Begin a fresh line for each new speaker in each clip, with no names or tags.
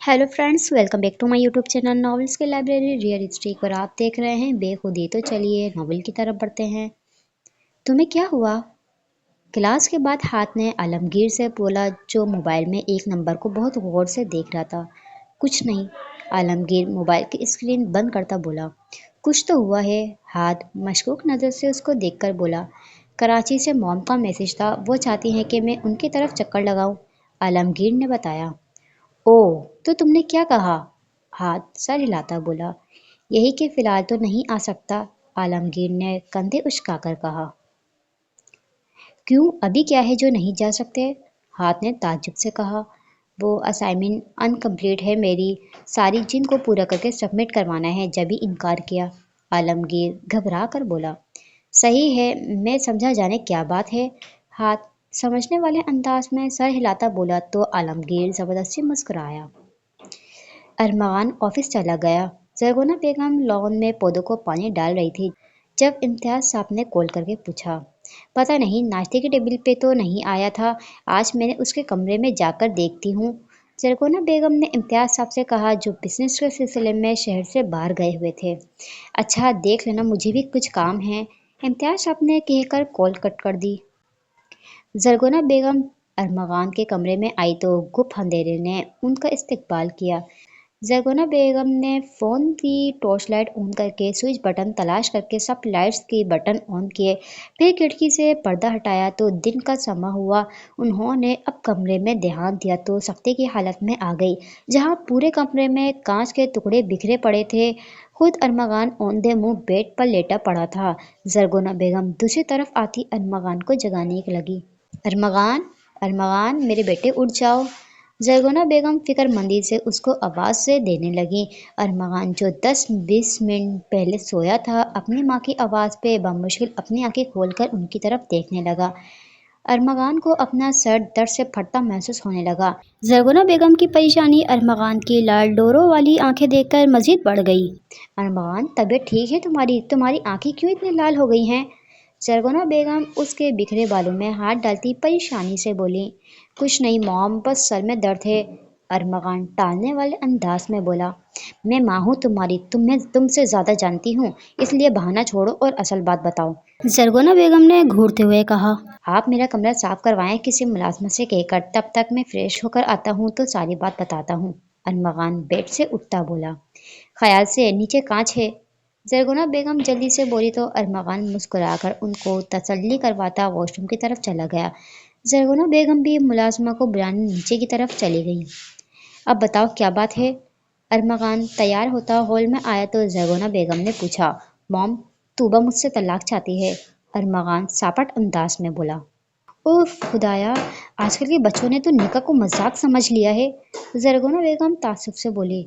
Hello friends, welcome back to my YouTube channel novels की library real streak पर। आप देख रहे हैं बेखुदी। तो चलिए नॉवेल की तरफ बढ़ते हैं। तुम्हें क्या हुआ? क्लास के बाद हाथ ने आलमगीर से बोला, जो मोबाइल में एक नंबर को बहुत गौर से देख रहा था। कुछ नहीं, आलमगीर मोबाइल की स्क्रीन बंद करता बोला। कुछ तो हुआ है। हाथ मशकूक नज़र से उसको देखकर बोला, कराची से मॉम का मैसेज था, वो चाहती हैं कि मैं उनकी तरफ चक्कर लगाऊं। आलमगीर ने बताया। ओह, तो तुमने क्या कहा? हाथ सर हिलाता बोला, यही कि फिलहाल तो नहीं आ सकता। आलमगीर ने कंधे उचकाकर कहा। क्यों, अभी क्या है जो नहीं जा सकते? हाथ ने ताज्जुब से कहा। वो असाइनमेंट अनकम्प्लीट है मेरी, सारी जिन को पूरा करके सबमिट करवाना है। जब भी इनकार किया। आलमगीर घबरा कर बोला, सही है, मैं समझा जाने क्या बात है। हाथ समझने वाले अंदाज में सर हिलाता बोला तो आलमगीर जबरदस्ती मुस्कुराया। अरमान ऑफिस चला गया। जरगोना बेगम लॉन में पौधों को पानी डाल रही थी जब इम्तियाज साहब ने कॉल करके पूछा, पता नहीं नाश्ते की टेबल पे तो नहीं आया था, आज मैंने उसके कमरे में जाकर देखती हूँ। जरगोना बेगम ने इम्तियाज साहब से कहा, जो बिजनेस के सिलसिले में शहर से बाहर गए हुए थे। अच्छा देख लेना, मुझे भी कुछ काम है। इम्तियाज साहब ने कहकर कॉल कट कर दी। जरगोना बेगम अरमगान के कमरे में आई तो गुप्त अंधेरे ने उनका इस्तकबाल किया। जरगोना बेगम ने फ़ोन की टॉर्च लाइट ऑन करके स्विच बटन तलाश करके सब लाइट्स के बटन ऑन किए। फिर खिड़की से पर्दा हटाया तो दिन का समा हुआ। उन्होंने अब कमरे में ध्यान दिया तो सख्ते की हालत में आ गई, जहां पूरे कमरे में कांच के टुकड़े बिखरे पड़े थे। खुद अरमगान औंधे मुंह बेड पर लेटा पड़ा था। जरगोना बेगम दूसरी तरफ आती अरमगान को जगाने लगी। अरमगान, अरमगान, मेरे बेटे उठ जाओ। जरगोना बेगम फिक्रमंदी से उसको आवाज़ से देने लगी। अरमगान, जो 10-20 मिनट पहले सोया था, अपनी माँ की आवाज़ पे बमुश्किल अपनी आंखें खोलकर उनकी तरफ देखने लगा। अरमगान को अपना सर दर्द से फटता महसूस होने लगा। जरगोना बेगम की परेशानी अरमगान की लाल डोरों वाली आंखें देखकर मजीद बढ़ गई। अरमगान, तबीयत ठीक है तुम्हारी? तुम्हारी आंखें क्यों इतनी लाल हो गई हैं? जरगोना बेगम उसके बिखरे बालों में हाथ डालती परेशानी से बोली, कुछ नहीं मॉम, बस सर में दर्द है। अरमगान टालने वाले अंदाज में बोला, मैं माँ हूँ तुम्हारी, तुम्हें तुमसे ज़्यादा जानती हूँ, इसलिए बहाना छोड़ो और असल बात बताओ। जरगोना बेगम ने घूरते हुए कहा, आप मेरा कमरा साफ करवाएं किसी मुलाजमत से कहकर, तब तक मैं फ्रेश होकर आता हूँ तो सारी बात बताता हूँ। अरमगान बेड से उठता बोला, ख्याल से नीचे कांच है। जरगोना बेगम जल्दी से बोली तो अरमगान मुस्कुराकर उनको तसल्ली करवाता वॉशरूम की तरफ चला गया। जरगोना बेगम भी मुलाजमा को बुलाने नीचे की तरफ चली गई। अब बताओ क्या बात है? अरमगान तैयार होता हॉल में आया तो जरगोना बेगम ने पूछा, मॉम, तूबा मुझसे तलाक चाहती है। अरमगान सापट अंदाज में बोला, ओह खुदाया, आजकल के बच्चों ने तो निकाह को मजाक समझ लिया है। जरगोना बेगम तासुब से बोली,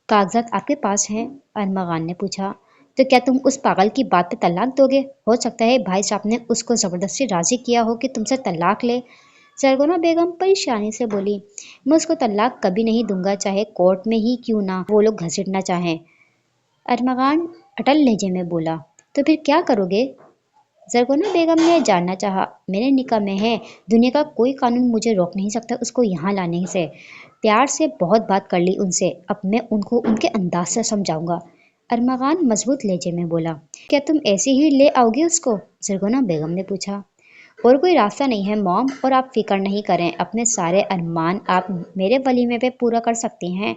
कागजात आपके पास हैं? अरमगान ने पूछा। तो क्या तुम उस पागल की बात पे तलाक दोगे? हो सकता है भाई साहब ने उसको जबरदस्ती राजी किया हो कि तुमसे तलाक ले। जरगोना बेगम परेशानी से बोली, मैं उसको तलाक कभी नहीं दूंगा, चाहे कोर्ट में ही क्यों ना वो लोग घसीटना चाहें। अरमगान अटल लहजे में बोला, तो फिर क्या करोगे? जरगोना बेगम ने जानना चाहा। मेरे निकाह में है, दुनिया का कोई कानून मुझे रोक नहीं सकता उसको यहाँ लाने से। प्यार से बहुत बात कर ली उनसे, अब मैं उनको उनके अंदाज से समझाऊंगा। अरमगान मजबूत लहजे में बोला, क्या तुम ऐसे ही ले आओगे उसको? जरगोना बेगम ने पूछा। और कोई रास्ता नहीं है मॉम, और आप फिक्र नहीं करें, अपने सारे अरमान आप मेरे वलीमे पे पूरा कर सकती हैं।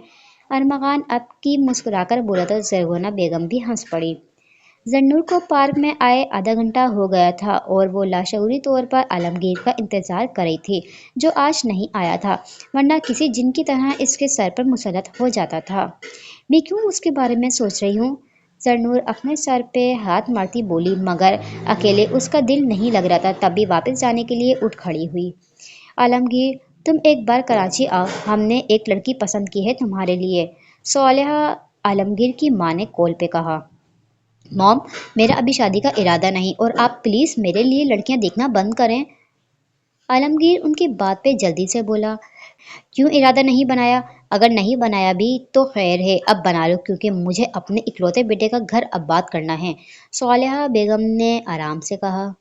अरमगान अब की मुस्कुराकर बोला तो जरगोना बेगम भी हंस पड़ी। जन्नूर को पार्क में आए आधा घंटा हो गया था और वो लाशऊरी तौर पर आलमगीर का इंतजार कर रही थी, जो आज नहीं आया था, वरना किसी जिन की तरह इसके सर पर मुसलत हो जाता था। मैं क्यों उसके बारे में सोच रही हूँ? जन्नूर अपने सर पे हाथ मारती बोली, मगर अकेले उसका दिल नहीं लग रहा था, तभी वापस जाने के लिए उठ खड़ी हुई। आलमगीर, तुम एक बार कराची आओ, हमने एक लड़की पसंद की है तुम्हारे लिए। सोलेहा, आलमगीर की माँ ने कॉल पे कहा। मॉम, मेरा अभी शादी का इरादा नहीं और आप प्लीज़ मेरे लिए लड़कियां देखना बंद करें। आलमगीर उनकी बात पे जल्दी से बोला, क्यों इरादा नहीं बनाया? अगर नहीं बनाया भी तो खैर है, अब बना लो, क्योंकि मुझे अपने इकलौते बेटे का घर आबाद करना है। सालेहा बेगम ने आराम से कहा।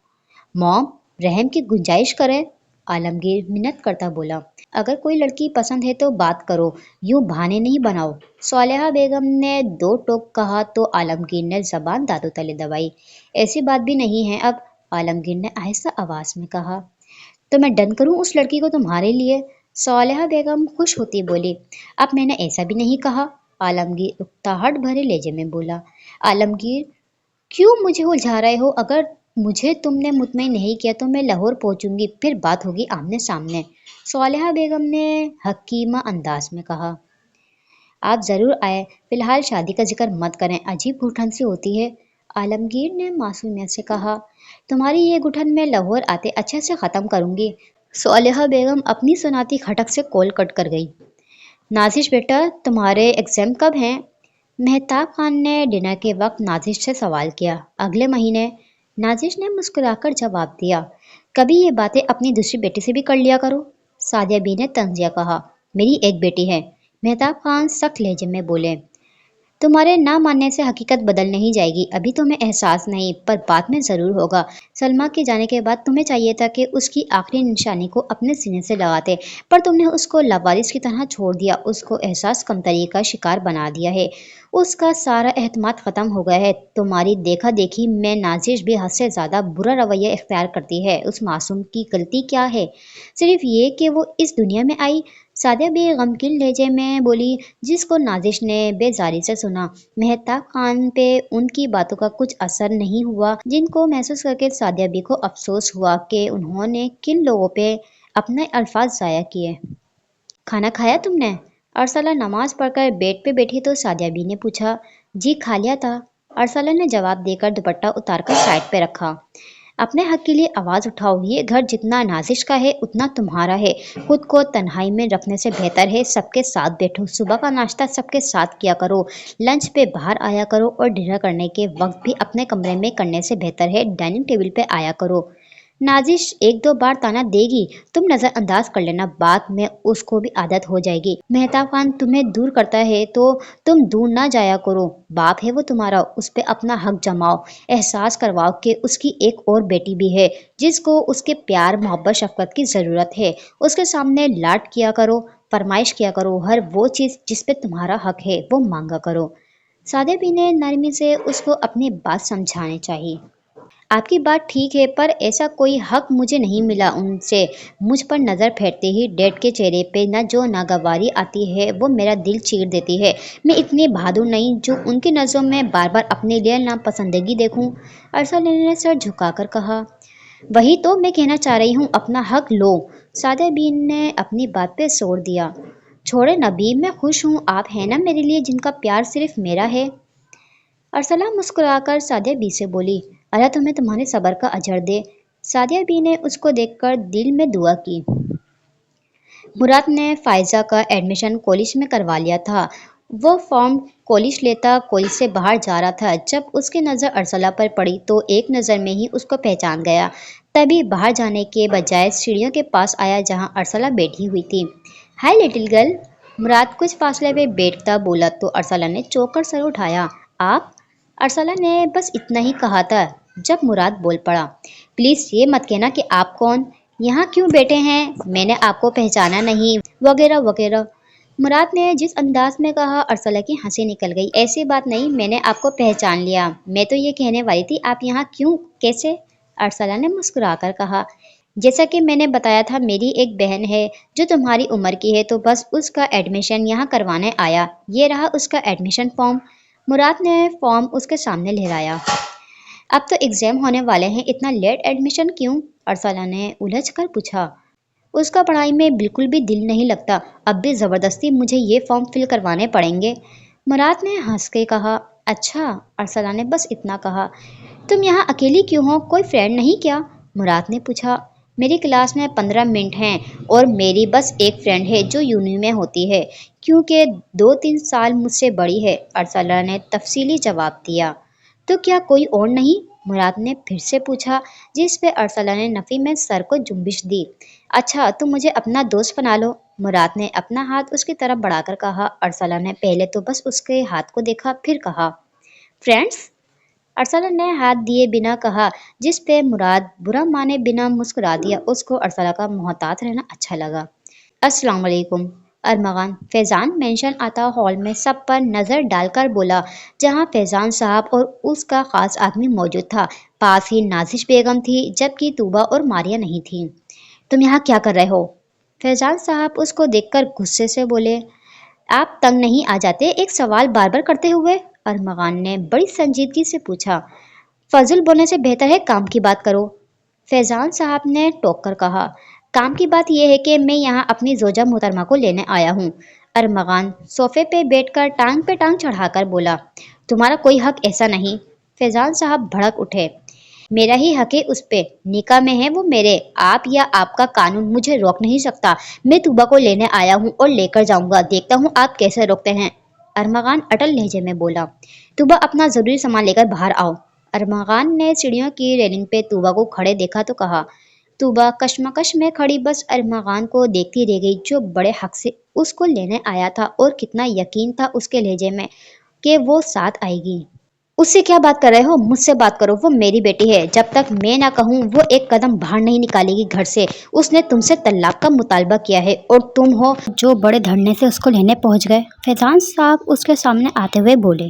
मॉम, रहम की गुंजाइश करें। आलमगीर मिन्नत करता बोला। अगर कोई लड़की पसंद है तो बात करो, यूं बहाने नहीं बनाओ। सालेहा बेगम ने दो टोक कहा तो आलमगीर ने जबान दांतों तले दबाई। ऐसी बात भी नहीं है अब, आलमगीर ने आहिस्ता आवाज में कहा। तो मैं डन करूं उस लड़की को तुम्हारे लिए? सालेहा बेगम खुश होती बोली। अब मैंने ऐसा भी नहीं कहा, आलमगीर उकताहट भरे लहजे में बोला। आलमगीर, क्यों मुझे उलझा रहे हो? अगर मुझे तुमने मुतमईन नहीं किया तो मैं लाहौर पहुंचूंगी, फिर बात होगी आमने सामने, सालेहा बेगम ने हकीमा अंदाज में कहा। आप जरूर आए, फिलहाल शादी का जिक्र मत करें, अजीब घुटन सी होती है, आलमगीर ने मासूमियत से कहा। तुम्हारी ये घुटन मैं लाहौर आते अच्छे से खत्म करूंगी, सालेहा बेगम अपनी सुनाती खटक से कॉल कट कर गई। नाजिश बेटा, तुम्हारे एग्जाम कब हैं? मेहताब खान ने डिनर के वक्त नाजिश से सवाल किया। अगले महीने, नाजिश ने मुस्कुराकर जवाब दिया। कभी ये बातें अपनी दूसरी बेटी से भी कर लिया करो, सादिया बी ने तंजिया कहा। मेरी एक बेटी है, मेहताब खान सख्त लहजे में बोले। तुम्हारे ना मानने से हकीकत बदल नहीं जाएगी, अभी तुम्हें एहसास नहीं पर बाद में ज़रूर होगा। सलमा के जाने के बाद तुम्हें चाहिए था कि उसकी आखिरी निशानी को अपने सीने से लगाते, पर तुमने उसको लावारिस की तरह छोड़ दिया, उसको एहसास कमतरी का शिकार बना दिया है, उसका सारा एहतमाद ख़त्म हो गया है। तुम्हारी देखा देखी में नाजिश भी हद से ज़्यादा बुरा रवैया इख्तियार करती है। उस मासूम की गलती क्या है? सिर्फ ये कि वो इस दुनिया में आई, सादिया भी गमगीन लहजे में बोली, जिसको नाजिश ने बेजारी से सुना। मेहताब खान पे उनकी बातों का कुछ असर नहीं हुआ, जिनको महसूस करके सादिया बी को अफसोस हुआ कि उन्होंने किन लोगों पे अपने अल्फाज ज़ाया किए। खाना खाया तुमने? अरसला नमाज पढ़कर बेड पे बैठी तो सादिया बी ने पूछा। जी खा लिया था, अरसला ने जवाब देकर दुपट्टा उतारकर साइड पे रखा। अपने हक के लिए आवाज उठाओ, ये घर जितना नाजिश का है उतना तुम्हारा है। खुद को तन्हाई में रखने से बेहतर है सबके साथ बैठो, सुबह का नाश्ता सबके साथ किया करो, लंच पे बाहर आया करो और डिनर करने के वक्त भी अपने कमरे में करने से बेहतर है डाइनिंग टेबल पे आया करो। नाजिश एक दो बार ताना देगी, तुम नजरअंदाज कर लेना, बाद में उसको भी आदत हो जाएगी। मेहताब खान तुम्हें दूर करता है तो तुम दूर ना जाया करो, बाप है वो तुम्हारा, उस पे अपना हक जमाओ, एहसास करवाओ कि उसकी एक और बेटी भी है जिसको उसके प्यार मोहब्बत शफकत की ज़रूरत है। उसके सामने लाड किया करो, फरमाइश किया करो, हर वो चीज़ जिस पे तुम्हारा हक है वो मांगा करो। सादे भी ने नरमी से उसको अपनी बात समझानी चाहिए। आपकी बात ठीक है, पर ऐसा कोई हक मुझे नहीं मिला उनसे। मुझ पर नज़र फेरते ही डैड के चेहरे पे न जो नागवारी आती है वो मेरा दिल चीर देती है। मैं इतनी बहादुर नहीं जो उनकी नज़रों में बार बार अपने लिए नापसंदगी देखूं, अरसला ने सर झुकाकर कहा। वही तो मैं कहना चाह रही हूँ, अपना हक लो, सादा बीन ने अपनी बात पे जोर दिया। छोड़े नबी, मैं खुश हूँ, आप हैं ना मेरे लिए जिनका प्यार सिर्फ मेरा है। अरसला मुस्कुराकर सादिया बी से बोली। अल्लाह तुम्हें तुम्हारे सब्र का अजर दे। सादिया बी ने उसको देखकर दिल में दुआ की। मुराद ने फायजा का एडमिशन कॉलेज में करवा लिया था। वो फॉर्म कॉलेज लेता कॉलेज से बाहर जा रहा था, जब उसकी नज़र अरसला पर पड़ी तो एक नज़र में ही उसको पहचान गया। तभी बाहर जाने के बजाय सीढ़ियों के पास आया जहाँ अरसला बैठी हुई थी। हाय लिटिल गर्ल, मुराद कुछ फासले पे बैठता बोला तो अरसला ने चौंक कर सर उठाया। आप? अरसला ने बस इतना ही कहा था जब मुराद बोल पड़ा। प्लीज़ ये मत कहना कि आप कौन, यहाँ क्यों बैठे हैं, मैंने आपको पहचाना नहीं, वगैरह वगैरह। मुराद ने जिस अंदाज में कहा, अरसला की हंसी निकल गई। ऐसी बात नहीं, मैंने आपको पहचान लिया, मैं तो ये कहने वाली थी आप यहाँ क्यों, कैसे? अरसला ने मुस्कुराकर कहा। जैसा कि मैंने बताया था, मेरी एक बहन है जो तुम्हारी उम्र की है, तो बस उसका एडमिशन यहाँ करवाने आया, ये रहा उसका एडमिशन फॉर्म। मुराद ने फॉर्म उसके सामने लहराया। अब तो एग्जाम होने वाले हैं, इतना लेट एडमिशन क्यों? अरसला ने उलझ कर पूछा। उसका पढ़ाई में बिल्कुल भी दिल नहीं लगता, अब भी ज़बरदस्ती मुझे ये फॉर्म फिल करवाने पड़ेंगे। मुराद ने हंस के कहा। अच्छा, अरसला ने बस इतना कहा। तुम यहाँ अकेली क्यों हो, कोई फ्रेंड नहीं क्या? मुराद ने पूछा। मेरी क्लास में 15 मिनट हैं और मेरी बस एक फ्रेंड है जो यूनी में होती है, क्योंकि 2-3 साल मुझसे बड़ी है, अरसला ने तफसीली जवाब दिया। तो क्या कोई और नहीं? मुराद ने फिर से पूछा, जिस पे अरसला ने नफ़ी में सर को जुम्बिश दी। अच्छा, तुम मुझे अपना दोस्त बना लो, मुराद ने अपना हाथ उसकी तरफ बढ़ाकर कहा। अरसला ने पहले तो बस उसके हाथ को देखा, फिर कहा, फ्रेंड्स? ارسلہ نے ہاتھ دیے بنا کہا، جس پہ مراد برا مانے بنا مسکرا دیا۔ اس کو ارسلہ کا محتاط رہنا اچھا لگا۔ السلام علیکم ارمغان، فیضان مینشن آتا ہال میں سب پر نظر ڈال کر بولا، جہاں فیضان صاحب اور اس کا خاص آدمی موجود تھا۔ پاس ہی نازش بیگم تھی، جبکہ طوبہ اور ماریہ نہیں تھیں۔ تم یہاں کیا کر رہے ہو؟ فیضان صاحب اس کو دیکھ کر غصے سے بولے، آپ تنگ نہیں آ جاتے ایک سوال بار بار کرتے ہوئے؟ ارمغان نے بڑی سنجیدگی سے پوچھا۔ فضول بولنے سے بہتر ہے کام کی بات کرو، فیضان صاحب نے ٹوک کر کہا۔ کام کی بات یہ ہے کہ میں یہاں اپنی زوجہ محترمہ کو لینے آیا ہوں۔ ارمغان صوفے پہ بیٹھ کر ٹانگ پہ ٹانگ چڑھا کر بولا، تمہارا کوئی حق ایسا نہیں۔ فیضان صاحب بھڑک اٹھے، میرا ہی حق ہے اس پہ، نکاح میں ہے وہ میرے، آپ یا آپ کا قانون مجھے روک نہیں سکتا۔ میں طوبہ کو لینے آیا ہوں اور لے کر جاؤں گا، دیکھتا ہوں آپ کیسے روکتے ہیں۔ ارمغان اٹل لہجے میں بولا، طوبہ اپنا ضروری سامان لے کر باہر آؤ۔ ارمغان نے سیڑھیوں کی ریلنگ پہ طوبہ کو کھڑے دیکھا تو کہا۔ طوبہ کشمکش میں کھڑی بس ارمغان کو دیکھتی رہ گئی، جو بڑے حق سے اس کو لینے آیا تھا اور کتنا یقین تھا اس کے لہجے میں کہ وہ ساتھ آئے گی۔ اس سے کیا بات کر رہے ہو؟ مجھ سے بات کرو، وہ میری بیٹی ہے، جب تک میں نہ کہوں وہ ایک قدم باہر نہیں نکالے گی گھر سے۔ اس نے تم سے طلاق کا مطالبہ کیا ہے اور تم ہو جو بڑے دھرنے سے اس کو لینے پہنچ گئے۔ فیضان صاحب اس کے سامنے آتے ہوئے بولے،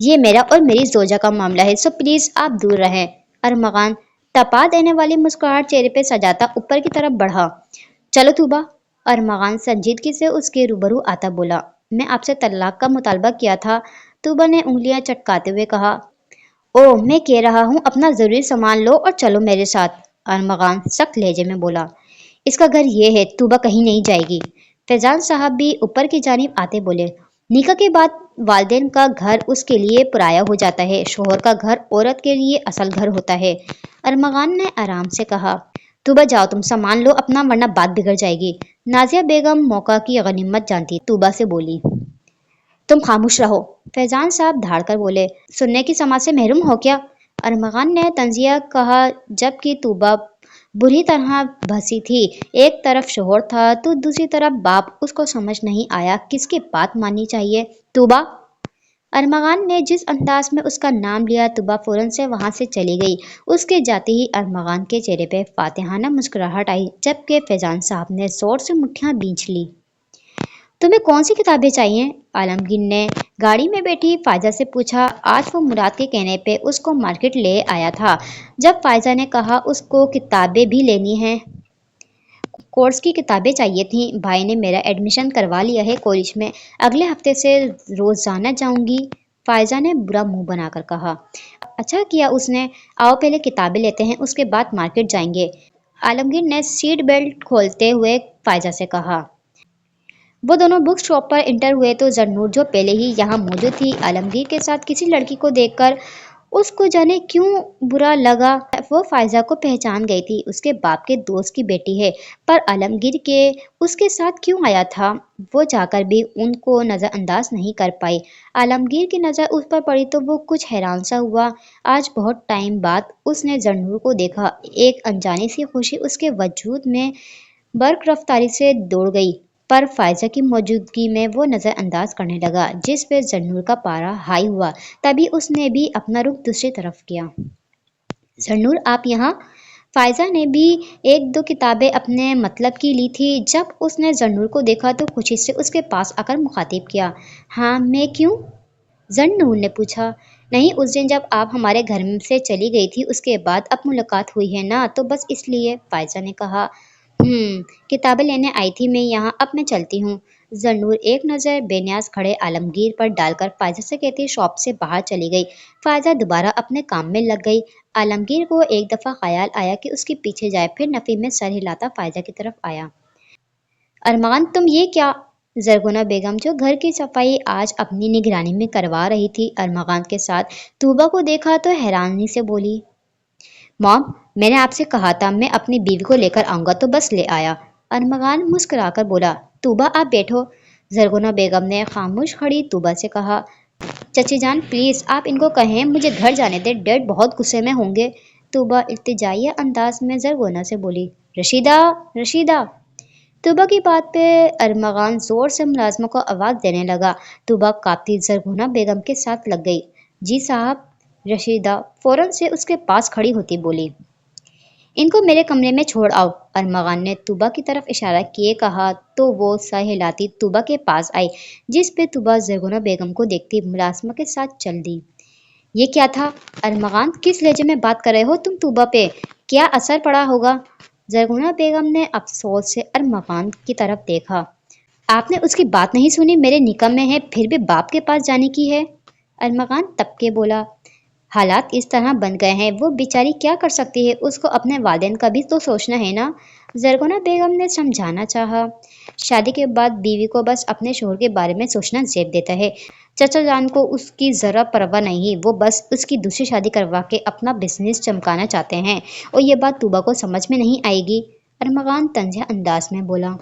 یہ میرا اور میری زوجہ کا معاملہ ہے، سو پلیز آپ دور رہیں۔ ارمغان تپا دینے والی مسکراہٹ چہرے پہ سجاتا اوپر کی طرف بڑھا۔ چلو طوبہ۔ ارمغان سنجیدگی سے اس کے روبرو آتا بولا، میں آپ سے طلاق کا مطالبہ کیا تھا؟ طوبہ نے انگلیاں چٹکاتے ہوئے کہا، او میں کہہ رہا ہوں اپنا ضروری سامان لو اور چلو میرے ساتھ۔ ارمغان سخت لہجے میں بولا، اس کا گھر یہ ہے، طوبہ کہیں نہیں جائے گی۔ فیضان صاحب بھی اوپر کی جانب آتے بولے، نکاح کے بعد والدین کا گھر اس کے لیے پرایا ہو جاتا ہے، شوہر کا گھر عورت کے لیے اصل گھر ہوتا ہے۔ ارمغان نے آرام سے کہا، طوبہ جاؤ تم سامان لو اپنا، ورنہ بات بگڑ جائے گی۔ نازیہ بیگم موقع کی غنیمت جانتی طوبہ سے بولی، تم خاموش رہو۔ فیضان صاحب دھاڑ کر بولے، سننے کی سماعت سے محروم ہو کیا؟ ارمغان نے طنزیہ کہا، جبکہ طوبہ بری طرح بھنسی تھی۔ ایک طرف شوہر تھا تو دوسری طرف باپ، اس کو سمجھ نہیں آیا کس کی بات ماننی چاہیے۔ طوبہ! ارمغان نے جس انداز میں اس کا نام لیا، طوبہ فوراً سے وہاں سے چلی گئی۔ اس کے جاتے ہی ارمغان کے چہرے پہ فاتحانہ مسکراہٹ آئی، جبکہ فیضان صاحب نے زور سے مٹھیاں بھینچ لی۔ تمہیں کون سی کتابیں چاہیے؟ عالمگیر نے گاڑی میں بیٹھی فائزہ سے پوچھا۔ آج وہ مراد کے کہنے پہ اس کو مارکیٹ لے آیا تھا۔ جب فائزہ نے کہا اس کو کتابیں بھی لینی ہیں، کورس کی کتابیں چاہیے تھیں، بھائی نے میرا ایڈمیشن کروا لیا ہے کالج میں، اگلے ہفتے سے روزانہ جاؤں گی، فائزہ نے برا منہ بنا کر کہا۔ اچھا کیا اس نے، آؤ پہلے کتابیں لیتے ہیں، اس کے بعد مارکیٹ جائیں گے، عالمگیر نے سیٹ بیلٹ کھولتے ہوئے فائزہ سے کہا۔ وہ دونوں بک شاپ پر انٹر ہوئے تو زرنور جو پہلے ہی یہاں موجود تھی، عالمگیر کے ساتھ کسی لڑکی کو دیکھ کر اس کو جانے کیوں برا لگا۔ وہ فائزہ کو پہچان گئی تھی، اس کے باپ کے دوست کی بیٹی ہے، پر عالمگیر کے اس کے ساتھ کیوں آیا تھا؟ وہ جا کر بھی ان کو نظر انداز نہیں کر پائی۔ عالمگیر کی نظر اس پر پڑی تو وہ کچھ حیران سا ہوا۔ آج بہت ٹائم بعد اس نے زرنور کو دیکھا، ایک انجانی سی خوشی اس کے وجود میں برق رفتاری سے دوڑ گئی، پر فائزہ کی موجودگی میں وہ نظر انداز کرنے لگا، جس پہ زرنور کا پارا ہائی ہوا۔ تبھی اس نے بھی اپنا رخ دوسری طرف کیا۔ زرنور آپ یہاں؟ فائزہ نے بھی ایک دو کتابیں اپنے مطلب کی لی تھی۔ جب اس نے زرنور کو دیکھا تو خوشی سے اس کے پاس آ کر مخاطب کیا، ہاں میں کیوں؟ زرنور نے پوچھا۔ نہیں، اس دن جب آپ ہمارے گھر سے چلی گئی تھی، اس کے بعد اب ملاقات ہوئی ہے نا، تو بس اس لیے، فائزہ نے کہا۔ کتابیں لینے آئی تھی میں یہاں، اب میں چلتی ہوں۔ زرنور ایک نظر بے نیاز کھڑے عالمگیر پر ڈال کر فائزہ سے کہتی شاپ سے باہر چلی گئی۔ فائزہ دوبارہ اپنے کام میں لگ گئی۔ عالمگیر کو ایک دفعہ خیال آیا کہ اس کے پیچھے جائے، پھر نفی میں سر ہلاتا فائزہ کی طرف آیا۔ ارمان تم یہ کیا؟ زرغونہ بیگم جو گھر کی صفائی آج اپنی نگرانی میں کروا رہی تھی، ارمغان کے ساتھ طوبہ کو دیکھا تو حیرانی سے بولی، مام میں نے آپ سے کہا تھا میں اپنی بیوی کو لے کر آؤں گا تو بس لے آیا۔ ارمغان مسکرا کر بولا، طوبہ آپ بیٹھو۔ زرغونہ بیگم نے خاموش کھڑی طوبہ سے کہا، چچی جان پلیز آپ ان کو کہیں مجھے گھر جانے دیں، ڈیڈ بہت غصے میں ہوں گے۔ طوبہ التجائیہ انداز میں زرغونہ سے بولی، رشیدہ رشیدہ۔ طوبہ کی بات پہ ارمغان زور سے ملازموں کو آواز دینے لگا۔ طوبہ کاپتی زرغونہ بیگم کے ساتھ لگ گئی، جی صاحب۔ रशीदा फौरन से उसके पास खड़ी होती बोली, इनको मेरे कमरे में छोड़ आओ। अरमगान ने तूबा की तरफ इशारा किए कहा तो वो सर हिलाती तूबा के पास आई, जिस पे तूबा जरगुना बेगम को देखती मुलाजमा के साथ चल दी। ये क्या था अरमगान, किस लहजे में बात कर रहे हो तुम तूबा पे, क्या असर पड़ा होगा? जरगुना बेगम ने अफसोस से अरमगान की तरफ देखा। आपने उसकी बात नहीं सुनी, मेरे निकम में है फिर भी बाप के पास जाने की है। अरमगान तब के बोला, हालात इस तरह बन गए हैं, वो बेचारी क्या कर सकती है, उसको अपने वालिदैन का भी तो सोचना है ना। जरगुना बेगम ने समझाना चाहा, शादी के बाद बीवी को बस अपने शोहर के बारे में सोचना जेब देता है। चचा जान को उसकी ज़रा परवाह नहीं, वो बस उसकी दूसरी शादी करवा के अपना बिजनेस चमकाना चाहते हैं, और ये बात तूबा को समझ में नहीं आएगी। अरमगान तंज़ अंदाज में बोला,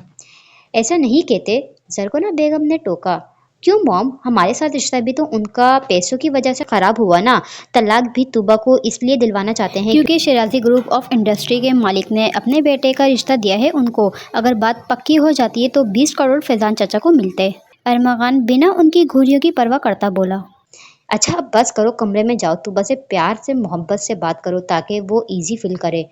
ऐसा नहीं कहते, जरगुना बेगम ने टोका। क्यों मॉम, हमारे साथ रिश्ता भी तो उनका पैसों की वजह से खराब हुआ ना। तलाक भी तूबा को इसलिए दिलवाना चाहते हैं क्योंकि शराजी ग्रुप ऑफ इंडस्ट्री के मालिक ने अपने बेटे का रिश्ता दिया है उनको। अगर बात पक्की हो जाती है तो 20 करोड़ फैजान चाचा को मिलते। अरमगान बिना उनकी घुरियों की परवाह करता बोला, अच्छा अब बस करो, कमरे में जाओ, तूबा से प्यार से मोहब्बत से बात करो ताकि वो इजी फील करे।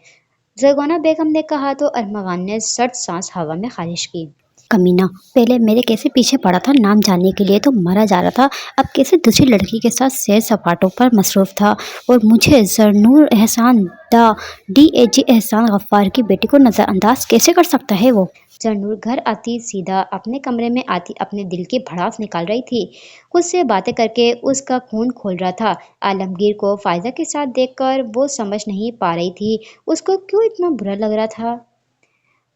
जरगोना बेगम ने कहा तो अरमगान ने सर्द सांस हवा में खारिज की। कमीना, पहले मेरे कैसे पीछे पड़ा था नाम जानने के लिए तो मरा जा रहा था, अब कैसे दूसरी लड़की के साथ सैर सपाटों पर मसरूफ था। और मुझे जरनूर एहसान दा DAG एहसान गफ्फार की बेटी को नज़रअंदाज कैसे कर सकता है वो। जरनूर घर आती सीधा अपने कमरे में आती अपने दिल की भड़ास निकाल रही थी। खुद से बातें करके उसका खून खोल रहा था। आलमगीर को फायजा के साथ देखकर वो समझ नहीं पा रही थी उसको क्यों इतना बुरा लग रहा था।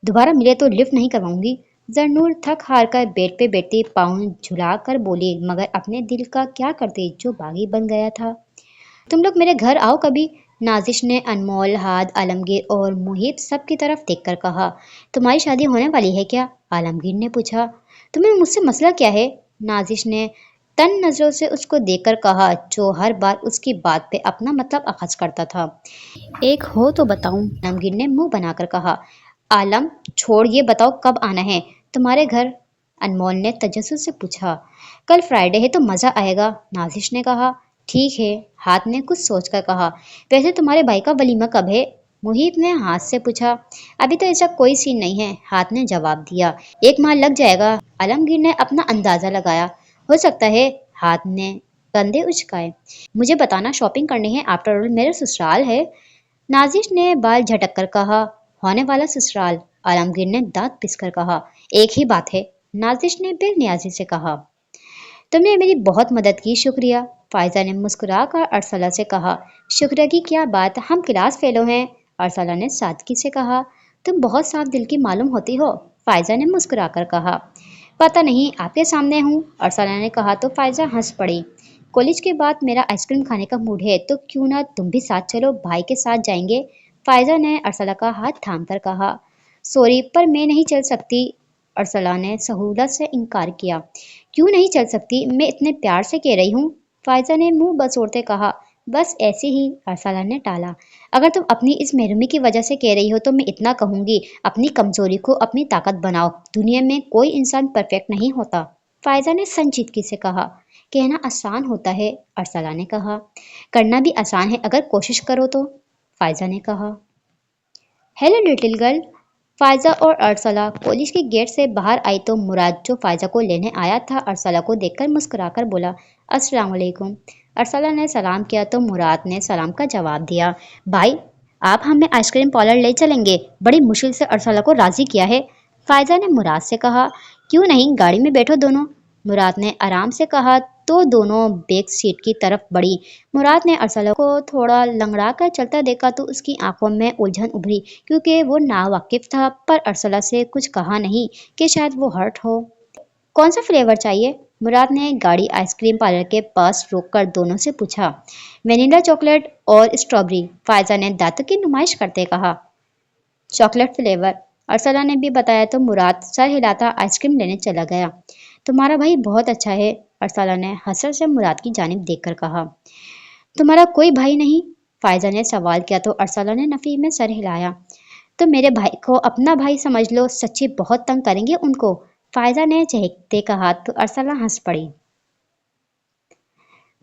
दोबारा मिले तो लिफ्ट नहीं करवाऊंगी, जरनूर थक हार कर बेड पे बैठती पाँव झुला कर बोली, मगर अपने दिल का क्या करती जो बागी बन गया था। तुम लोग मेरे घर आओ कभी, नाजिश ने अनमोल, हाद, आलमगीर और मुहिब सब की तरफ देखकर कहा। तुम्हारी शादी होने वाली है क्या? आलमगीर ने पूछा। तुम्हें मुझसे मसला क्या है? नाजिश ने तन नजरों से उसको देखकर कहा, जो हर बार उसकी बात पे अपना मतलब अखज़ करता था। एक हो तो बताऊं, आलमगीर ने मुंह बनाकर कहा। आलम छोड़, ये बताओ कब आना है तुम्हारे घर? अनमोल ने तजस्सुस से पूछा। कल फ्राइडे है तो मज़ा आएगा, नाजिश ने कहा। ठीक है, हाथ ने कुछ सोचकर कहा। वैसे तुम्हारे भाई का वलीमा कब है? मुहिब ने हाथ से पूछा। अभी तो ऐसा कोई सीन नहीं है, हाथ ने जवाब दिया। एक माह लग जाएगा, आलमगीर ने अपना अंदाजा लगाया। हो सकता है, हाथ ने कंधे उचकाए। मुझे बताना, शॉपिंग करनी है, आफ्टर ऑल मेरा ससुराल है। नाजिश ने बाल झटक कर कहा। होने वाला ससुराल, आलमगीर ने दांत पिसकर कहा। एक ही बात है, नाजिश ने बेनियाजी से कहा। तुमने मेरी बहुत मदद की, शुक्रिया, फायजा ने मुस्कुरा कर अरसला से कहा। शुक्रिया की क्या बात, हम क्लास फेलो हैं, अरसला ने सादगी से कहा। तुम बहुत साफ दिल की मालूम होती हो, फायजा ने मुस्कुरा कर कहा। पता नहीं, आपके सामने हूँ, अरसला ने कहा तो फायजा हंस पड़ी। कॉलेज के बाद मेरा आइसक्रीम खाने का मूड है तो क्यों ना तुम भी साथ चलो, भाई के साथ जाएंगे, फायजा ने अरसला का हाथ थाम कर कहा। सॉरी पर मैं नहीं चल सकती, अरसला ने सहूलत से इनकार किया। क्यों नहीं चल सकती, मैं इतने प्यार से कह रही हूँ, फायजा ने मुंह बसोड़ते कहा। बस ऐसे ही, अरसला ने टाला। अगर तुम अपनी इस महरूमी की वजह से कह रही हो तो मैं इतना कहूंगी, अपनी कमजोरी को अपनी ताकत बनाओ, दुनिया में कोई इंसान परफेक्ट नहीं होता, फायजा ने संजीदगी से कहा। कहना आसान होता है, अरसला ने कहा। करना भी आसान है अगर कोशिश करो तो, फायजा ने कहा। हेलो लिटिल गर्ल, फायजा और अरसला कॉलेज के गेट से बाहर आई तो मुराद जो फायजा को लेने आया था अरसला को देखकर मुस्कुराकर बोला, अस्सलाम वालेकुम। अरसला ने सलाम किया तो मुराद ने सलाम का जवाब दिया। भाई, आप हमें आइसक्रीम पार्लर ले चलेंगे? बड़ी मुश्किल से अरसला को राजी किया है, फायजा ने मुराद से कहा। क्यों नहीं, गाड़ी में बैठो दोनों, मुराद ने आराम से कहा तो दोनों बैक सीट की तरफ बढ़ी। मुराद ने अरसला को थोड़ा लंगड़ा कर चलता देखा तो उसकी आंखों में उलझन उभरी क्योंकि वो नावाकिफ था, पर अरसला से कुछ कहा नहीं कि शायद वो हर्ट हो। कौन सा फ्लेवर चाहिए? मुराद ने गाड़ी आइसक्रीम पार्लर के पास रोककर दोनों से पूछा। वेनिला चॉकलेट और स्ट्रॉबेरी, फायजा ने दांतों की नुमाइश करते कहा। चॉकलेट फ्लेवर, अरसला ने भी बताया तो मुराद सर हिलाता आइसक्रीम लेने चला गया। तुम्हारा भाई बहुत अच्छा है, अरसला ने हसरत से मुराद की जानिब देखकर कहा। तुम्हारा कोई भाई नहीं? फायजा ने सवाल किया तो अरसला ने नफी में सर हिलाया। तो मेरे भाई को अपना भाई समझ लो, सच्ची बहुत तंग करेंगे उनको, फायजा ने चहकते कहा तो अरसला हंस पड़ी।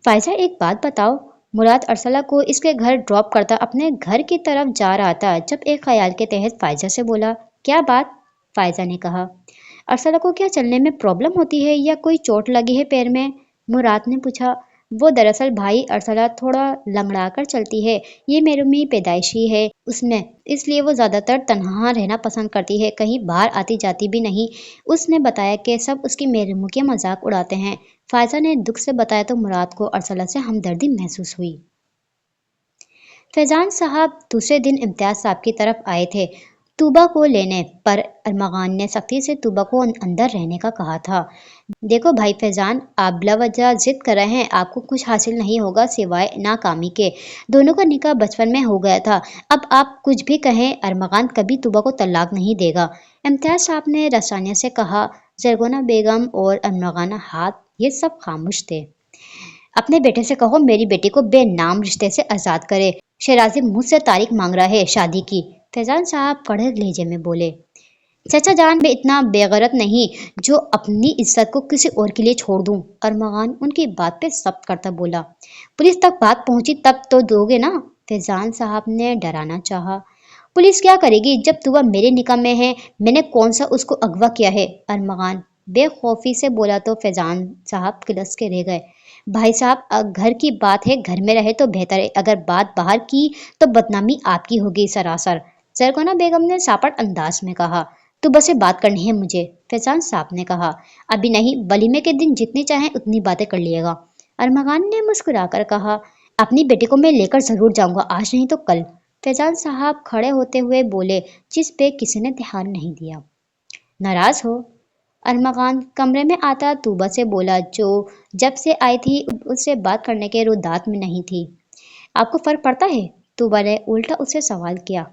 फायजा एक बात बताओ, مراد ارسلہ کو اس کے گھر ڈراپ کرتا اپنے گھر کی طرف جا رہا تھا جب ایک خیال کے تحت فائزہ سے بولا، کیا بات؟ فائزہ نے کہا، ارسلہ کو کیا چلنے میں پرابلم ہوتی ہے یا کوئی چوٹ لگی ہے پیر میں؟ مراد نے پوچھا، وہ دراصل بھائی ارسلہ تھوڑا لنگڑا کر چلتی ہے، یہ میری پیدائشی ہے اس میں، اس لیے وہ زیادہ تر تنہا رہنا پسند کرتی ہے، کہیں باہر آتی جاتی بھی نہیں۔ اس نے بتایا کہ سب اس کی میرے منہ کے مذاق اڑاتے ہیں۔ فائزہ نے دکھ سے بتایا تو مراد کو ارسلہ سے ہمدردی محسوس ہوئی۔ فیضان صاحب دوسرے دن امتیاز صاحب کی طرف آئے تھے طوبہ کو لینے، پر ارمغان نے سختی سے طوبہ کو اندر رہنے کا کہا تھا۔ دیکھو بھائی فیضان، آپ بلا وجہ ضد کر رہے ہیں، آپ کو کچھ حاصل نہیں ہوگا سوائے ناکامی کے۔ دونوں کا نکاح بچپن میں ہو گیا تھا، اب آپ کچھ بھی کہیں ارمغان کبھی طوبہ کو طلاق نہیں دے گا۔ امتیاز صاحب نے رسانیہ سے کہا۔ زرگونہ بیگم اور ارمغان ہاتھ یہ سب خاموش تھے۔ اپنے بیٹے سے کہو میری بیٹی کو بے نام رشتے سے آزاد کرے، شیرازی مجھ سے تاریخ مانگ رہا ہے شادی کی۔ فیضان صاحب کڑے لہجے میں بولے، چچا جان میں اتنا بے غیرت نہیں جو اپنی عزت کو کسی اور کے لیے چھوڑ دوں۔ ارمغان ان کی بات پہ ثبت کرتا بولا، پولیس تک بات پہنچی تب تو دو گے نا؟ فیضان صاحب نے ڈرانا چاہا۔ پولیس کیا کرے گی جب طوبہ میرے نکاح میں ہے، میں نے کون سا اس کو اغوا کیا ہے؟ ارمغان بے خوفی سے بولا تو فیضان صاحب کلس کے رہ گئے۔ بھائی صاحب گھر کی بات ہے، گھر میں رہے تو بہتر ہے، اگر بات باہر کی تو بدنامی آپ کی ہوگی سراسر۔ زرگونہ بیگم نے ساپٹ انداز میں کہا، تو بس بات کرنی ہے مجھے۔ فیضان صاحب نے کہا، ابھی نہیں، ولیمے کے دن جتنی چاہیں اتنی باتیں کر لیے گا۔ ارمغان نے مسکرا کر کہا، اپنی بیٹی کو میں لے کر ضرور جاؤں گا، آج نہیں تو کل۔ فیضان صاحب کھڑے ہوتے ہوئے بولے، جس پہ کسی نے دھیان نہیں دیا۔ ناراض ہو؟ ارمغان کمرے میں آتا طوبہ سے بولا جو جب سے آئی تھی اس سے بات کرنے کے ردات میں نہیں تھی۔ آپ کو فرق پڑتا ہے؟ طوبہ نے الٹا اس سے سوال کیا۔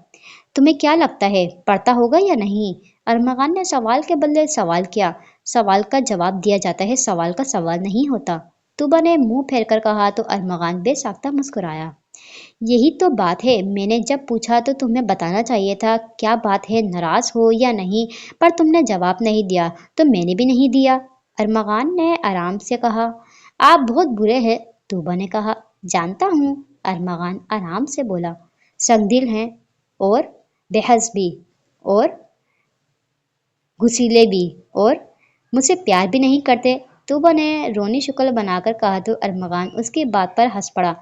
تمہیں کیا لگتا ہے پڑتا ہوگا یا نہیں؟ ارمغان نے سوال کے بدلے سوال کیا۔ سوال کا جواب دیا جاتا ہے، سوال کا سوال نہیں ہوتا۔ طوبہ نے منہ پھیر کر کہا تو ارمغان بے ساختہ مسکرایا۔ یہی تو بات ہے، میں نے جب پوچھا تو تمہیں بتانا چاہیے تھا کیا بات ہے، ناراض ہو یا نہیں، پر تم نے جواب نہیں دیا تو میں نے بھی نہیں دیا۔ ارمغان نے آرام سے کہا، آپ بہت برے ہیں۔ طوبہ نے کہا، جانتا ہوں۔ ارمغان آرام سے بولا، سنگ دل ہیں اور بحث بھی اور گسیلے بھی اور مجھ سے پیار بھی نہیں کرتے۔ طوبہ نے رونی شکل بنا کر کہا تو ارمغان اس کی بات پر ہنس پڑا۔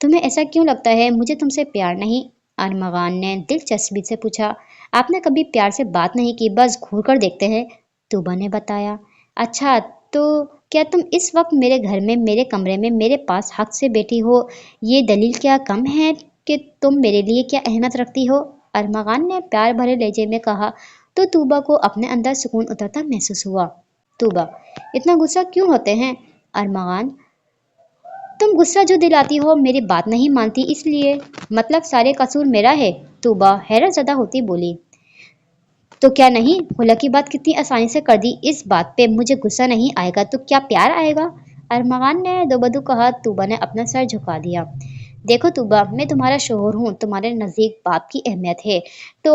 تمہیں ایسا کیوں لگتا ہے مجھے تم سے پیار نہیں؟ ارمغان نے دلچسپی سے پوچھا۔ آپ نے کبھی پیار سے بات نہیں کی، بس گھور کر دیکھتے ہیں، طوبہ نے بتایا۔ اچھا تو کیا تم اس وقت میرے گھر میں میرے کمرے میں میرے پاس حق سے بیٹھی ہو، یہ دلیل کیا کم ہے کہ تم میرے لیے کیا اہمیت رکھتی ہو؟ ارمغان نے پیار بھرے لہجے میں کہا تو طوبہ کو اپنے اندر سکون اترتا محسوس ہوا۔ طوبہ، اتنا غصہ کیوں ہوتے ہیں؟ ارمغان، تم غصہ جو دلاتی ہو میری بات نہیں مانتی اس لیے، مطلب سارے قصور میرا ہے؟ طوبہ حیرت زدہ ہوتی بولی، تو کیا نہیں؟ خلا کی بات کتنی آسانی سے کر دی، اس بات پہ مجھے غصہ نہیں آئے گا تو کیا پیار آئے گا؟ ارمغان نے دوبدو کہا۔ طوبہ نے اپنا سر جھکا دیا۔ دیکھو طوبہ، میں تمہارا شوہر ہوں، تمہارے نزدیک باپ کی اہمیت ہے تو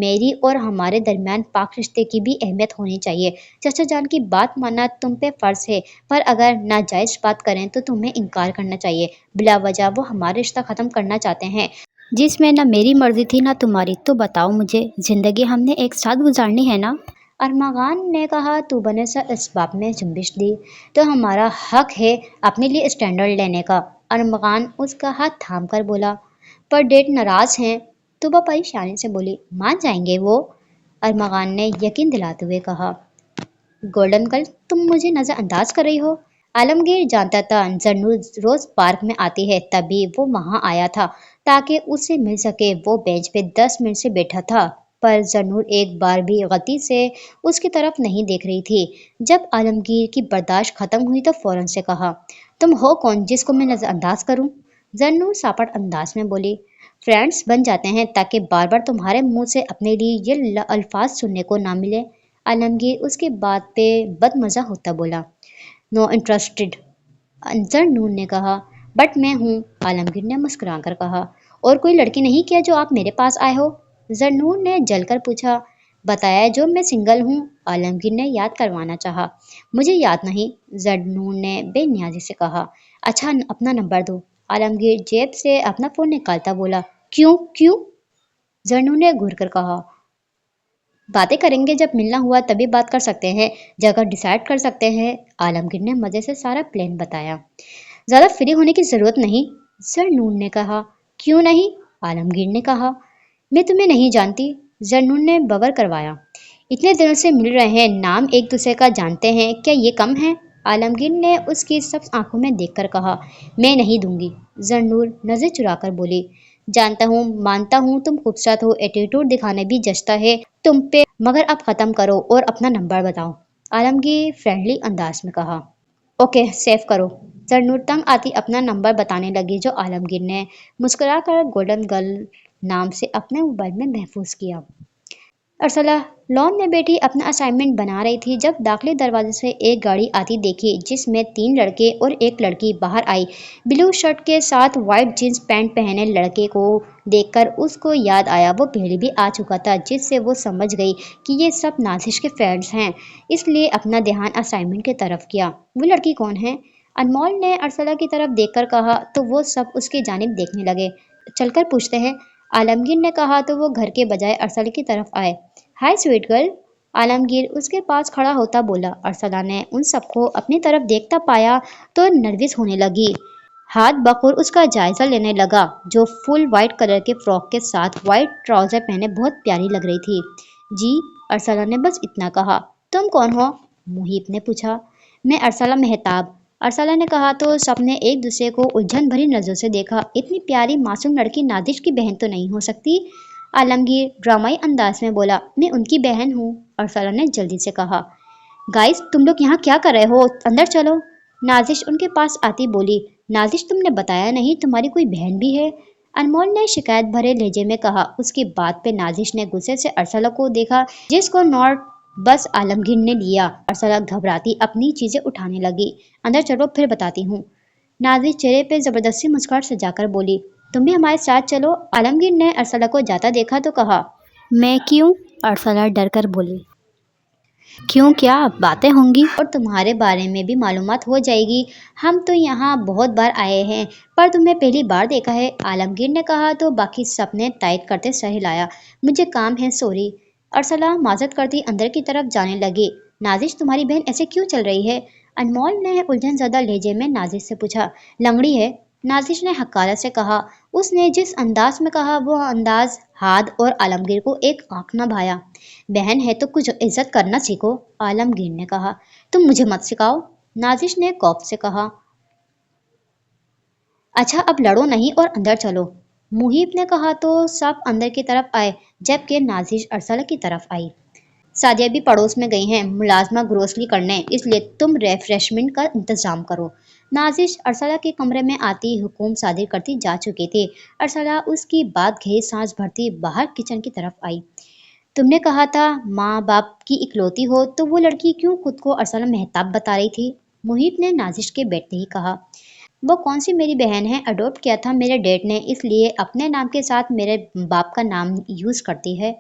میری اور ہمارے درمیان پاک رشتے کی بھی اہمیت ہونی چاہیے۔ چچا جان کی بات ماننا تم پہ فرض ہے، پر اگر ناجائز بات کریں تو تمہیں انکار کرنا چاہیے۔ بلا وجہ وہ ہمارا رشتہ ختم کرنا چاہتے ہیں جس میں نہ میری مرضی تھی نہ تمہاری، تو بتاؤ مجھے، زندگی ہم نے ایک ساتھ گزارنی ہے نا؟ ارمغان نے کہا۔ طوبہ نے سر اسباب میں جنبش دی، تو ہمارا حق ہے اپنے لیے اسٹینڈرڈ لینے کا۔ ارمغان اس کا ہاتھ تھام کر بولا، پر ڈیڈ ناراض ہیں۔ طوبہ پریشانی سے بولی، مان جائیں گے وہ؟ ارمغان نے یقین دلاتے ہوئے کہا، گولڈن گرل تم مجھے نظر انداز کر رہی ہو؟ عالمگیر جانتا تھا زرنور روز پارک میں آتی ہے، تبھی وہ وہاں آیا تھا تاکہ اس سے مل سکے۔ وہ بینچ پہ 10 منٹ سے بیٹھا تھا پر زرنور ایک بار بھی غلطی سے اس کی طرف نہیں دیکھ رہی تھی۔ جب عالمگیر کی برداشت ختم ہوئی تو فوراً سے کہا، تم ہو کون جس کو میں نظر انداز کروں؟ زرنور ساپٹ انداز میں بولی، فرینڈز بن جاتے ہیں تاکہ بار بار تمہارے منہ سے اپنے لیے یہ الفاظ سننے کو نہ ملے۔ عالمگیر اس کی بات پہ بد مزہ ہوتا بولا، نو انٹرسٹڈ۔ زرنور نے کہا، بٹ میں ہوں۔ عالمگیر نے مسکرا کر کہا، اور کوئی لڑکی نہیں کیا جو آپ میرے پاس آئے ہو؟ زرنور نے جل کر پوچھا۔ بتایا جو میں سنگل ہوں، عالمگیر نے یاد کروانا چاہا۔ مجھے یاد نہیں، زرنور نے بے نیازی سے کہا۔ اچھا اپنا نمبر دو۔ आलमगीर जेब से अपना फोन निकालता बोला, क्यों क्यों? जरनूर ने घूर कर कहा, बातें करेंगे जब मिलना हुआ तभी बात कर सकते हैं, जगह डिसाइड कर सकते हैं। आलमगीर ने मजे से सारा प्लान बताया। ज्यादा फ्री होने की जरूरत नहीं, जरनूर ने कहा। क्यों नहीं? आलमगीर ने कहा। मैं तुम्हें नहीं जानती, जरनूर ने बवर करवाया। इतने दिनों से मिल रहे हैं, नाम एक दूसरे का जानते हैं, क्या ये कम है? आलमगीर ने उसकी सब आंखों में देखकर कहा, मैं नहीं दूंगी। जरनूर नजर चुराकर बोली, जानता हूँ, मानता हूँ तुम खूबसूरत हो, एटीट्यूड दिखाने भी जचता है तुम पे, मगर अब खत्म करो और अपना नंबर बताओ। आलमगीर फ्रेंडली अंदाज में कहा। ओके, सेव करो। जरनूर तंग आती अपना नंबर बताने लगी, जो आलमगीर ने मुस्कुराकर गोल्डन गर्ल नाम से अपने मोबाइल में महफूज किया। अरसला लॉन में बैठी अपना असाइनमेंट बना रही थी जब दाखिली दरवाजे से एक गाड़ी आती देखी, जिसमें 3 लड़के और एक लड़की बाहर आई। ब्लू शर्ट के साथ वाइट जींस पैंट पहने लड़के को देखकर उसको याद आया, वो पहले भी आ चुका था, जिससे वो समझ गई कि ये सब नाजिश के फ्रेंड्स हैं, इसलिए अपना ध्यान असाइनमेंट की तरफ किया। वो लड़की कौन है? अनमोल ने अरसला की तरफ देखकर कहा, तो वो सब उसकी जानिब देखने लगे। चलकर पूछते हैं, आलमगीर ने कहा, तो वो घर के बजाय अरसला की तरफ आए। हाय स्वीट गर्ल, आलमगीर उसके पास खड़ा होता बोला। अरसला ने उन सबको अपनी तरफ देखता पाया तो नर्वस होने लगी। हाथ बखूर उसका जायजा लेने लगा, जो फुल वाइट कलर के फ्रॉक के साथ वाइट ट्राउजर पहने बहुत प्यारी लग रही थी। जी, अरसला ने बस इतना कहा। तुम कौन हो? मुहीब ने पूछा। मैं अरसला मेहताब, अरसला ने कहा, तो सबने एक दूसरे को उलझन भरी नजरों से देखा। इतनी प्यारी मासूम लड़की नादिश की बहन तो नहीं हो सकती? आलमगीर ड्रामाई अंदाज में बोला। मैं उनकी बहन हूँ, अरसला ने जल्दी से कहा। गाइस, तुम लोग यहाँ क्या कर रहे हो? अंदर चलो। नाजिश उनके पास आती बोली। नाजिश, तुमने बताया नहीं तुम्हारी कोई बहन भी है? अनमोल ने शिकायत भरे लहजे में कहा। उसकी बात पे नाजिश ने गुस्से से अरसला को देखा, जिसको नॉट बस आलमगीर ने लिया। अरसला घबराती अपनी चीजें उठाने लगी। अंदर चलो, फिर बताती हूँ। नाजिश चेहरे पे जबरदस्ती मुस्कुराहट सजाकर बोली, तुम भी हमारे साथ चलो। आलमगीर ने अरसला को जाता देखा तो कहा। मैं क्यों? अरसला डर कर बोली। क्यों क्या? बातें होंगी और तुम्हारे बारे में भी मालूमात हो जाएगी। हम तो यहाँ बहुत बार आए हैं, पर तुम्हें पहली बार देखा है, आलमगीर ने कहा तो बाकी सबने टाइट करते सर हिलाया। मुझे काम है, सॉरी। अरसला माजरत करती अंदर की तरफ जाने लगी। नाजिश, तुम्हारी बहन ऐसे क्यों चल रही है? अनमोल ने उलझन ज़दा लहजे में नाजिश से पूछा। लंगड़ी है, नाजिश ने हकालत से कहा। उसने जिस अंदाज में कहा, वो अंदाज हाद और आलमगीर को एक आंख न भाया। बहन है तो कुछ इज्जत करना सीखो, आलमगीर ने कहा। तुम मुझे मत सिखाओ, नाजिश ने खौफ से कहा। अच्छा, अब लड़ो नहीं और अंदर चलो, मुहीब ने कहा तो सब अंदर की तरफ आए, जबकि नाजिश अरसला की तरफ आई। सादिया भी पड़ोस में गई हैं मुलाजमा ग्रोसरी करने, इसलिए तुम रिफ्रेशमेंट का इंतजाम करो। नाजिश अरसला के कमरे में आती हुक्म सादिर करती जा चुकी थी। अरसला उसकी बात गहरी सांस भरती बाहर किचन की तरफ आई। तुमने कहा था माँ बाप की इकलौती हो, तो वो लड़की क्यों खुद को अरसला मेहताब बता रही थी? मुहित ने नाजिश के बैठते ही कहा। वो कौन सी मेरी बहन है, अडॉप्ट किया था मेरे डैड ने, इसलिए अपने नाम के साथ मेरे बाप का नाम यूज करती है।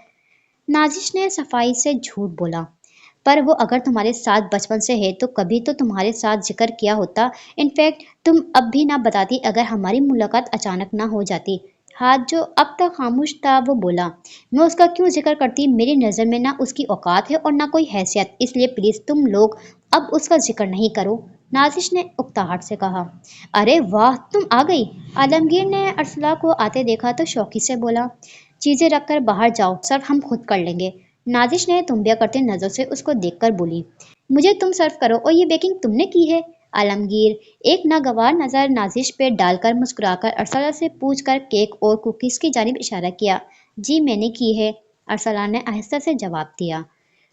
नाजिश ने सफाई से झूठ बोला। पर वो अगर तुम्हारे साथ बचपन से है तो कभी तो तुम्हारे साथ जिक्र किया होता। इनफैक्ट तुम अब भी ना बताती अगर हमारी मुलाकात अचानक ना हो जाती। हाथ जो अब तक खामोश था वो बोला। मैं उसका क्यों जिक्र करती? मेरी नज़र में ना उसकी औकात है और ना कोई हैसियत, इसलिए प्लीज़ तुम लोग अब उसका जिक्र नहीं करो, नाजिश ने उकताहट से कहा। अरे वाह, तुम आ गई। आलमगीर ने अरसला को आते देखा तो शौकी से बोला। चीजें रखकर बाहर जाओ, सर्व हम खुद कर लेंगे। नाजिश ने तुम्बिया करते नजर से उसको देखकर बोली। मुझे तुम सर्व करो, और ये बेकिंग तुमने की है? आलमगीर एक नागवार नजर नाजिश पे डालकर मुस्कुराकर अरसला से पूछकर केक और कुकीज की जानिब इशारा किया। जी मैंने की है, अरसला ने आहिस्ता से जवाब दिया।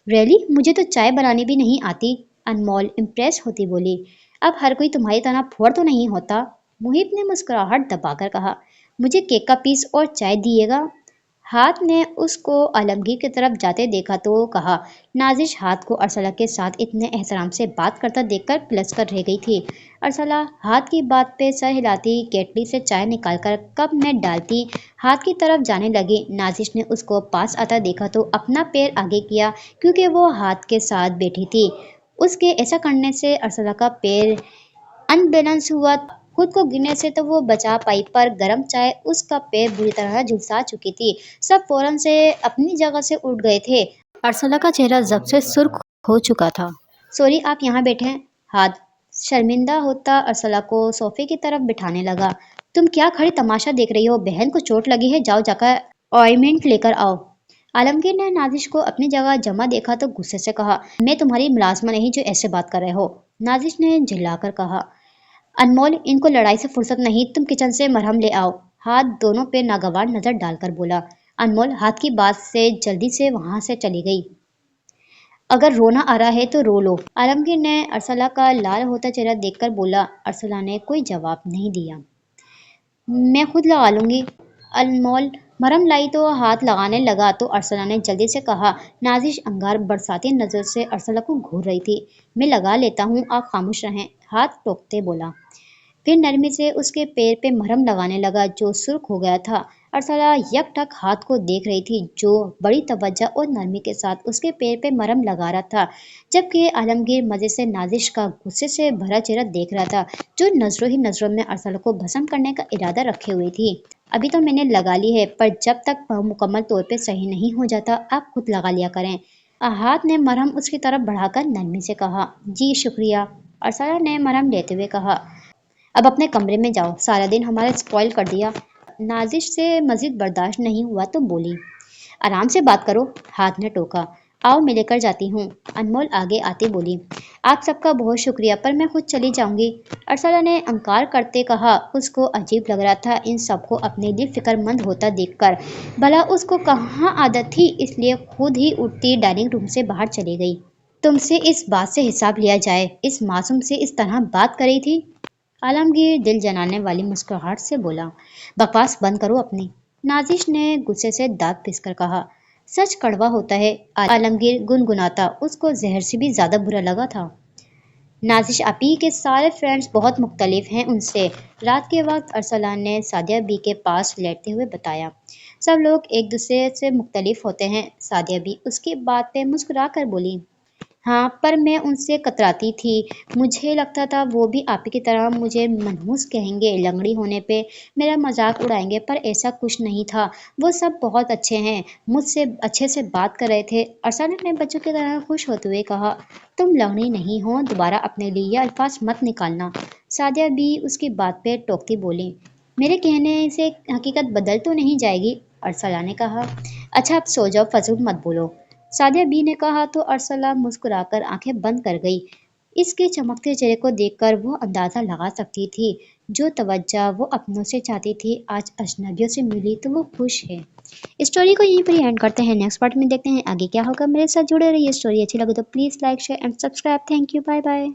रियली? मुझे तो चाय बनानी भी नहीं आती, अनमोल इम्प्रेस होती बोली। अब हर कोई तुम्हारी तरह फुहर तो नहीं होता, मुहिब ने मुस्कुराहट दबाकर कहा। मुझे केक का पीस और चाय दिएगा? हाथ ने उसको आलमगीर की तरफ जाते देखा तो कहा। नाजिश हाथ को अरसला के साथ इतने एहतराम से बात करता देखकर पिलस कर रह गई थी। अरसला हाथ की बात पे सर हिलाती केटली से चाय निकालकर कप में डालती हाथ की तरफ जाने लगी। नाजिश ने उसको पास आता देखा तो अपना पैर आगे किया, क्योंकि वो हाथ के साथ बैठी थी। उसके ऐसा करने से अरसला का पैर अनबैलेंस हुआ खुद को गिरने से तो वो बचा पाई, पर गर्म चाय उसका पैर बुरी तरह झुलसा चुकी थी। सब फौरन से अपनी जगह से उठ गए थे। अरसला का चेहरा जब से सुर्ख हो चुका था। सॉरी, आप यहाँ बैठे हैं। हाथ शर्मिंदा होता अरसला को सोफे की तरफ बिठाने लगा। तुम क्या खड़ी तमाशा देख रही हो? बहन को चोट लगी है, जाओ जाकर ऑइंटमेंट लेकर आओ। आलमगीर ने नाजिश को अपनी जगह जमा देखा तो गुस्से से कहा, मैं तुम्हारी मुलाजमा नहीं जो ऐसे बात कर रहे हो। नाजिश ने झिल्लाकर कहा, अनमोल, इनको लड़ाई से फुर्सत नहीं, तुम किचन से मरहम ले आओ। हाथ दोनों पे नागवार नजर डालकर बोला। अनमोल हाथ की बात से जल्दी से वहां से चली गई। अगर रोना आ रहा है तो रो लो। आलमगीर ने अरसला का लाल होता चेहरा देखकर बोला। अरसला ने कोई जवाब नहीं दिया। मैं खुद लगा लूंगी। अनमोल मरहम लाई तो हाथ लगाने लगा तो अरसला ने जल्दी से कहा। नाजिश अंगार बरसाती नजर से अरसला को घूर रही थी। मैं लगा लेता हूँ, आप खामोश रहें, हाथ टोकते बोला। फिर नरमी से उसके पैर पे मरहम लगाने लगा जो सुर्ख हो गया था। अरसला यकटक हाथ को देख रही थी जो बड़ी तवज्जो और नरमी के साथ उसके पैर पे मरहम लगा रहा था, जबकि आलमगीर मजे से नाजिश का गुस्से से भरा चेहरा देख रहा था, जो नजरों ही नजरों में अरसला को भस्म करने का इरादा रखे हुए थी। अभी तो मैंने लगा ली है, पर जब तक मुकम्मल तौर पे सही नहीं हो जाता आप खुद लगा लिया करें। हाथ ने मरहम उसकी तरफ बढ़ाकर नरमी से कहा। जी शुक्रिया, अरसला ने मरहम लेते हुए कहा। अब अपने कमरे में जाओ, सारा दिन हमारा स्पॉइल कर दिया। नाजिश से मजीद बर्दाश्त नहीं हुआ तो बोली। आराम से बात करो, हाथ ने टोका। आओ मैं लेकर जाती हूँ, अनमोल आगे आते बोली। आप सबका बहुत शुक्रिया, पर मैं खुद चली जाऊंगी, अरसला ने अंकार करते कहा। उसको अजीब लग रहा था इन सबको अपने लिए फिक्रमंद होता देखकर। भला उसको कहाँ आदत थी, इसलिए खुद ही उठती डाइनिंग रूम से बाहर चली गई। तुमसे इस बात से हिसाब लिया जाए, इस मासूम से इस तरह बात करी थी। आलमगीर दिल जलाने वाली मुस्कुराहट से बोला। बकवास बंद करो अपनी, नाजिश ने गुस्से से दांत पिसकर कहा। सच कड़वा होता है, आलमगीर गुनगुनाता। उसको जहर से भी ज्यादा बुरा लगा था। नाजिश आपी के सारे फ्रेंड्स बहुत मुख्तलिफ हैं उनसे, रात के वक्त अरसला ने सादिया बी के पास लेटते हुए बताया। सब लोग एक दूसरे से मुख्तलिफ होते हैं, सादिया बी उसकी बात पे मुस्कुरा कर बोली। हाँ, पर मैं उनसे कतराती थी। मुझे लगता था वो भी आप ही की तरह मुझे मनहूस कहेंगे, लंगड़ी होने पे मेरा मजाक उड़ाएंगे, पर ऐसा कुछ नहीं था। वो सब बहुत अच्छे हैं, मुझसे अच्छे से बात कर रहे थे। अरसला ने अपने बच्चों की तरह खुश होते हुए कहा। तुम लंगड़ी नहीं हो, दोबारा अपने लिए ये अल्फाज मत निकालना। सादिया भी उसकी बात पे टोकती बोली। मेरे कहने से हकीकत बदल तो नहीं जाएगी, अरसला ने कहा। अच्छा अब सो जाओ, फजूल मत बोलो, सादिया बी ने कहा तो अरसला मुस्कुराकर आंखें बंद कर गई। इसके चमकते चेहरे को देखकर वो अंदाजा लगा सकती थी जो तवज्जो वो अपनों से चाहती थी आज अजनबियों से मिली तो वो खुश है। स्टोरी को यहीं पर एंड करते हैं, नेक्स्ट पार्ट में देखते हैं आगे क्या होगा। मेरे साथ जुड़े रहिए, स्टोरी अच्छी लगे तो please like share and subscribe. Thank you, bye bye.